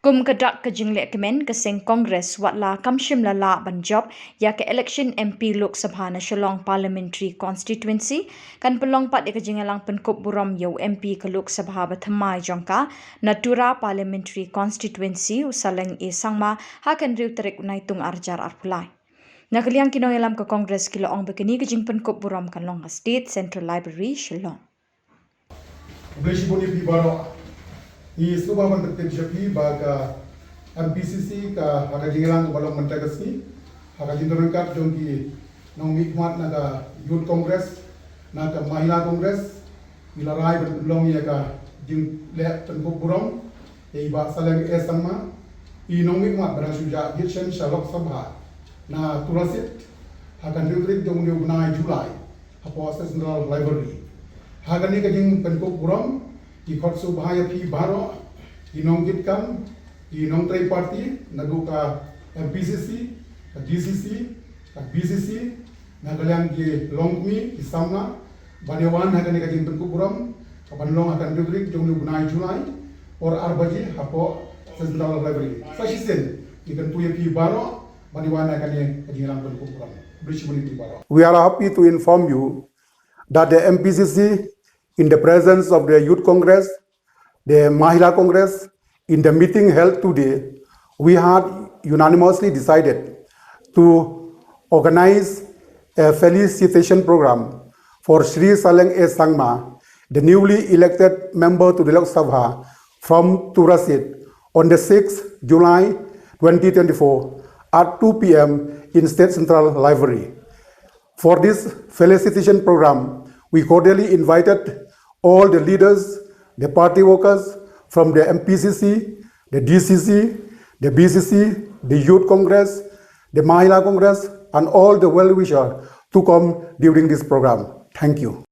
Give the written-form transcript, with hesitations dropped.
Kum kadak ke jingle kemen ke seng Kongres watla kamshim lala banjob ya ke election MP Lok Sabha na Shillong Parliamentary Constituency kan pelong pat ke jingalang Pynkup Burom yo MP ke Lok Sabha bathamai jongka na Tura Parliamentary Constituency Saleng Samla hakan riu terik unaitung arjar arpulai. Nakaliang kinoyalam ke Kongres kilo ong bekeni ke jing Pynkup Burom kan Long State Central Library Shillong. I Sabha mendetik jepi baga MPCC ka haka jingelang balong mentagasi haka jintorengkat jongki nong mikmat naga Youth Congress naga Mahila Congress ilarai belong ya ka jing le Pynkup Burom e ba Saleng Samla I nong mikmat barang suja Elekshon Shalok Sabha na Tura sit haka diutrik jong diu benai Julai hapo Central Library haka ni ka jing Pynkup Burom I khotsu bahaya pi baro inong gitkam inong tray party nagu ka MPCC ka DCC ka BCC nagalang ki longmi ki Samla banewan hakan ka jing Pynkup Burom ka banlong akan dibrik jong bunai Julai or arbaji hapo Central Library fashion ikan tuya pi baro banewan akan ka jing Pynkup Burom bridge pi baro. We are happy to inform you that the MPCC in the presence of the Youth Congress, the Mahila Congress, in the meeting held today, we had unanimously decided to organize a felicitation program for Shri Saleng Sangma, the newly elected member to the Lok Sabha from Tura seat on the 6th July 2024 at 2 p.m. in State Central Library. For this felicitation program, we cordially invited all the leaders, the party workers from the MPCC, the DCC, the BCC, the Youth Congress, the Mahila Congress, and all the well-wishers to come during this program. Thank you.